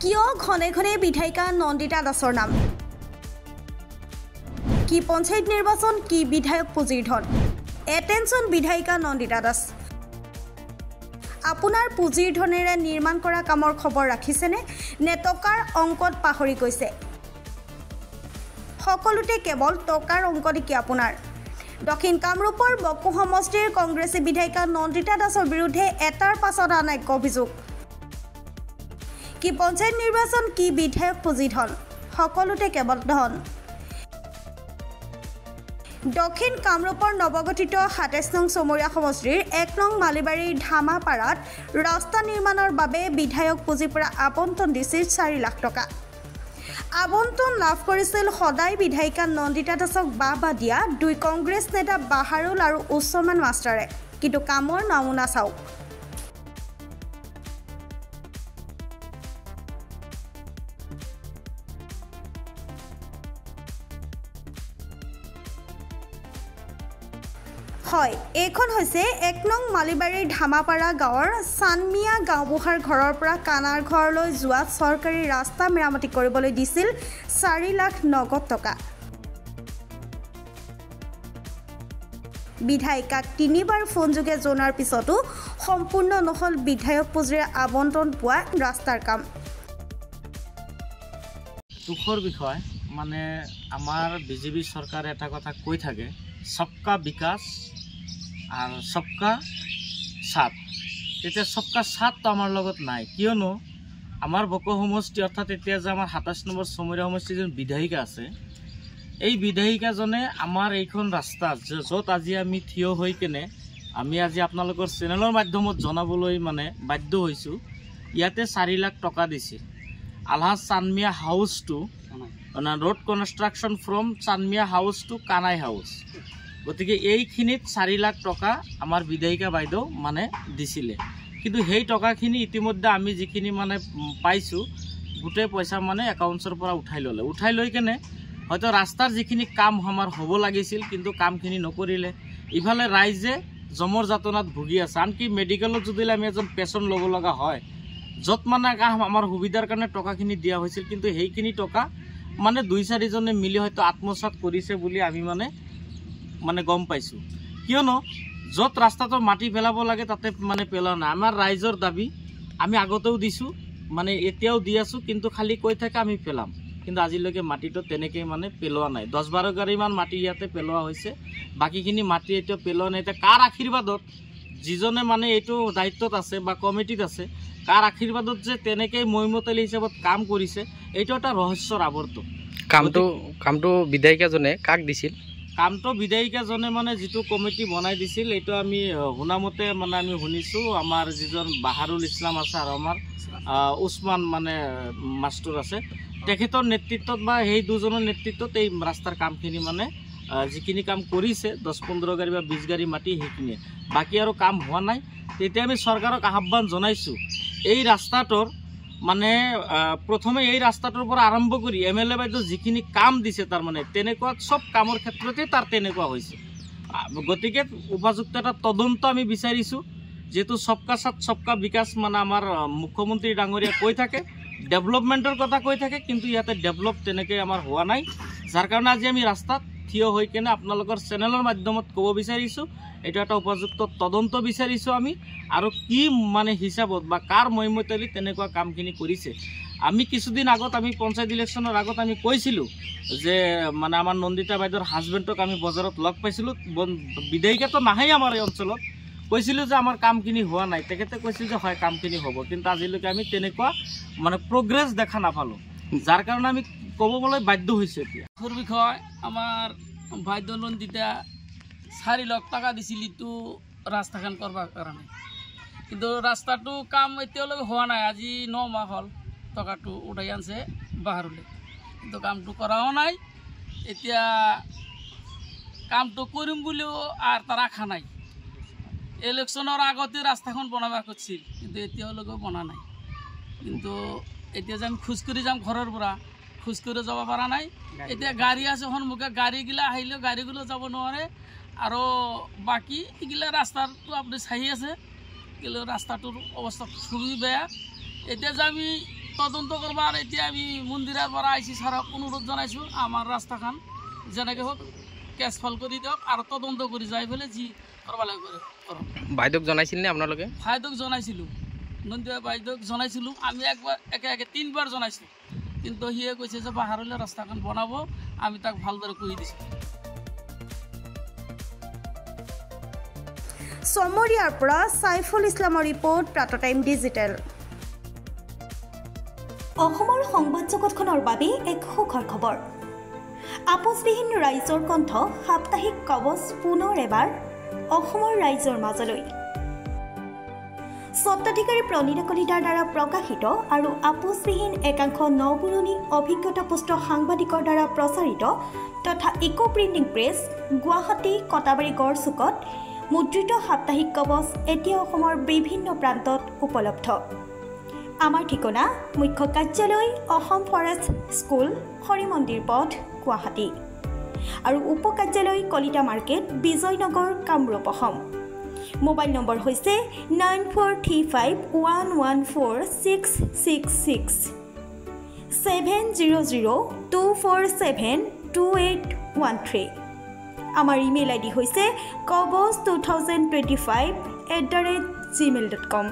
কিয় ঘনে ঘনে বিধায়িকা নন্দিতা দাসৰ নাম কি পঞ্চায়ত নিৰ্বাচন কি বিধায়ক পুঁজিৰ ধন এটেনশন বিধায়িকা নন্দিতা দাস আপোনাৰ পুঁজিৰ ধনেৰে নিৰ্মাণ কৰা কামৰ খবৰ ৰাখিছেনে নে টকাৰ অংকত পাহৰি গৈছে সকলোতে কেৱল টকাৰ অংক দেখি আপোনাৰ দক্ষিণ কামৰূপৰ বকো সমষ্টিৰ কংগ্ৰেছী বিধায়িকা নন্দিতা দাসৰ বিৰুদ্ধে এটাৰ পাছত আন এক অভিযোগ কি পঞ্চায়ত নিৰ্বাচন কি বিধায়ক পুঁজি ধন সকলোতে কেৱল ধন দক্ষিণ কামৰূপৰ নৱগঠিত ২৭ নং চমৰীয়া সমষ্টিৰ ১ নং মালিবাৰীৰ ধামাপাৰাত ৰাস্তা নিৰ্মাণৰ বাবে বিধায়ক পুঁজিৰ পৰা আবণ্টন দিছিল ৪ লাখ টকা আবণ্টন লাভ কৰিছিল সদায় বিধায়িকা নন্দিতা দাসক বাহ দিয়া দুই কংগ্ৰেছ নেতা বাহাৰুল আৰু উছমান মাষ্টাৰে কিন্তু কামৰ নমুনা চাওক হয় এইখন হৈছে ১ নং মালিবাৰীৰ ধামাপাৰা গাঁৱৰ চানমিয়া গাঁওবুঢ়াৰ ঘৰৰ পৰা কানাৰ ঘৰলৈ যোৱা চৰকাৰী ৰাস্তা মেৰামতি কৰিবলৈ দিছিল ৪ লাখ নগদ টকা বিধায়িকাক ৩বাৰ ফোনযোগে জনাৰ পিছতো সম্পূৰ্ণ নহল বিধায়ক পুঁজিৰে আবণ্টন পোৱা ৰাস্তাৰ কাম দুখৰ বিষয় মানে আমাৰ বিজেপি চৰকাৰে এটা কথা কৈ থাকে সবকা বিকাশ আর সবকা সাথ এতিয়া সবকা সাথ তো আমার লগত নাই কিয়নো আমার বকো সমষ্টি অর্থাৎ এতিয়া যে আমার ২৭ নম্বৰ চমৰীয়া সমষ্টিৰ যে বিধায়িকা আছে এই বিধায়িকাজনে আমাৰ এইখন ৰাস্তা য'ত আজি আমি থিয় হৈ কেনে আমি আজি আপোনালোকৰ চেনেলৰ মাধ্যমত জনাবলৈ মানে বাধ্য হৈছোঁ ইয়াতে ৪ লাখ টকা দিছে আলহাজ Chanmiya house to road construction from Chanmiya house to Kanai house গতিকে এইখিনিত ৪ লাখ টকা আমাৰ বিধায়িকা বাইদেউ মানে দিছিলে কিন্তু সেই টকাখিনি ইতিমধ্যে আমি যিখিনি মানে পাইছোঁ গোটেই পইচা মানে একাউণ্টছৰ পৰা উঠাই লৈ কেনে হয়তো ৰাস্তাৰ যিখিনি কাম আমাৰ হ'ব লাগিছিল কিন্তু কামখিনি নকৰিলে ইফালে ৰাইজে জমৰ যাতনাত ভুগি আছে আনকি মেডিকেলত যদি আমি এজন পেচেণ্ট ল'ব লগা হয় য'ত মানে কাম আমাৰ সুবিধাৰ কাৰণে টকাখিনি দিয়া হৈছিল কিন্তু সেইখিনি টকা মানে ২-৪ জনে মিলি হয়তো আত্মসাৎ কৰিছে বুলি আমি মানে গম পাইছোঁ কিয়নো য'ত ৰাস্তাটো মাটি পেলাব লাগে তাতে মানে পেলোৱা নাই আমাৰ ৰাইজৰ দাবী আমি আগতেও দিছোঁ মানে এতিয়াও দি আছোঁ কিন্তু খালি কৈ থাকে আমি পেলাম কিন্তু আজিলৈকে মাটিটো তেনেকৈ মানে পেলোৱা নাই ১০-১২ গাড়ীমান মাটি ইয়াতে পেলোৱা হৈছে বাকীখিনি মাটি এতিয়া পেলোৱা নাই এতিয়া কাৰ আশীৰ্বাদত যিজনে মানে এইটো দায়িত্বত আছে বা কমিটিত আছে কাৰ আশীৰ্বাদত যে তেনেকৈ মৈমতলী হিচাপত কাম কৰিছে এইটো এটা ৰহস্যৰ আৱৰ্ত কামটো বিধায়িকাজনে কাক দিছিল কামটো বিধায়িকাজনে মানে যিটো কমিটি বনাই দিছিল এইটো আমি শুনামতে মানে আমি শুনিছোঁ আমাৰ যিজন বাহাৰুল ইছলাম আছে আৰু আমাৰ উছমান মানে মাষ্টৰ আছে তেখেতৰ নেতৃত্বত বা সেই দুজনৰ নেতৃত্বত এই ৰাস্তাৰ কামখিনি মানে যিখিনি কাম কৰিছে ১০-১৫ গাড়ী বা ২০ গাড়ী মাটি সেইখিনিয়ে বাকী আৰু কাম হোৱা নাই তেতিয়া আমি চৰকাৰক আহ্বান জনাইছোঁ এই ৰাস্তাটোৰ মানে প্ৰথমে এই ৰাস্তাটোৰ পৰা আৰম্ভ কৰি MLA বাইদেউ যিখিনি কাম দিছে তাৰ মানে তেনেকুৱা সব কামৰ ক্ষেত্ৰতে তাৰ তেনেকুৱা হৈছে গতিকে উপযুক্ত এটা তদন্ত আমি বিচাৰিছোঁ যেহেতু সবকা সাথ সবকা বিকাশ মানে আমাৰ মুখ্যমন্ত্ৰী ডাঙৰীয়া কৈ থাকে ডেভেলপমেণ্টৰ কথা কৈ থাকে কিন্তু ইয়াতে ডেভেলপ তেনেকৈ আমাৰ হোৱা নাই যাৰ কাৰণে আজি আমি ৰাস্তাত থিয় হৈ কেনে আপোনালোকৰ চেনেলৰ মাধ্যমত ক'ব বিচাৰিছোঁ এটা এটা উপযুক্ত তদন্ত বিচাৰিছোঁ আমি আৰু কি মানে হিচাপত বা কাৰ মৈমতলী তেনেকুৱা কামখিনি কৰিছে আমি কিছুদিন আগত আমি পঞ্চায়ত ইলেকশ্যনৰ আগত আমি কৈছিলোঁ যে মানে আমাৰ নন্দিতা বাইদেউৰ হাজবেণ্ডক আমি বজাৰত লগ পাইছিলোঁ বিধায়িকাটো নাহেই আমাৰ এই অঞ্চলত কৈছিলোঁ যে আমাৰ কামখিনি হোৱা নাই তেখেতে কৈছিল যে হয় কামখিনি হ'ব কিন্তু আজিলৈকে আমি তেনেকুৱা মানে প্ৰগ্ৰেছ দেখা নাপালোঁ যাৰ কাৰণে আমি ক'বলৈ বাধ্য হৈছোঁ এতিয়া বিষয় আমাৰ বাইদেউ নন্দিতা ৪ লাখ টকা দিছিল ইটো ৰাস্তাখন কৰাৰ কাৰণে কিন্তু ৰাস্তাটো কাম এতিয়ালৈকে হোৱা নাই আজি ৯ মাহ হ'ল টকাটো উঠাই আনছে বাহাৰুলে কিন্তু কামটো কৰাও নাই এতিয়া কামটো কৰিম বুলিও আৰু তাৰ আশা নাই ইলেকশ্যনৰ আগতে ৰাস্তাখন বনাব খুজিছিল কিন্তু এতিয়ালৈকে বনা নাই কিন্তু এতিয়া যে আমি খোজকাঢ়ি যাম ঘৰৰ পৰা খোজকাঢ়ি যাব পৰা নাই এতিয়া গাড়ী আছে সন্মুখে গাড়ীগিলা আহিলেও গাড়ীগুলো যাব নোৱাৰে আৰু বাকী এইগিলা ৰাস্তাটো আপুনি চাই আছে কিন্তু ৰাস্তাটোৰ অৱস্থা খুবেই বেয়া এতিয়া যে আমি তদন্ত কৰবাৰ এতিয়া আমি মন্দিৰেৰ পৰা আইছি ছাৰক অনুৰোধ জনাইছোঁ আমাৰ ৰাস্তাখান যেনেকৈ হোক কেছ ফল কৰি দিয়ক আৰু তদন্ত কৰি যাই ফেলে যি কৰিব লাগে কৰক। বাইদেউক জনাইছিল নে আপোনালোকে? বাইদেউক জনাইছিলোঁ, নন্দী বাইদেউক জনাইছিলোঁ। আমি একবাৰ একে 3বাৰ জনাইছোঁ, কিন্তু সিয়ে কৈছে যে বাহিৰলৈ ৰাস্তাখন বনাব, আমি তাক ভালদৰে কৈ দিছোঁ। চমৰীয়াৰ পৰা সাইফুল ইছলামৰ ৰিপৰ্ট, প্ৰাতঃ টাইম ডিজিটেল। অসমৰ সংবাদ জগতখনৰ বাবে এক সুখৰ খবৰ। আপোচবিহীন ৰাইজৰ কণ্ঠ সাপ্তাহিক কবচ পুনৰ এবাৰ অসমৰ ৰাইজৰ মাজলৈ। স্বত্বাধিকাৰী প্ৰণীতা কলিতাৰ দ্বাৰা প্ৰকাশিত আৰু আপোচবিহীন একাংশ নপুৰণি অভিজ্ঞতাপুষ্ট সাংবাদিকৰ দ্বাৰা প্ৰচাৰিত তথা eco printing press Guwahati Katabari গড়চুকত মুদ্ৰিত সাপ্তাহিক কবচ এতিয়া অসমৰ বিভিন্ন প্ৰান্তত উপলব্ধ। আমাৰ ঠিকনা মুখ্য কাৰ্যালয় অসম ফৰেষ্ট স্কুল, হৰি মন্দিৰ পথ, গুৱাহাটী আৰু উপ কাৰ্যালয় Kalita market, Bijoynagar, Kamrup, Assam. Mobile number হৈছে 9435114666 70024728113। আমাৰ ইমেইল আইডি হৈছে kobos2025@gmail.com।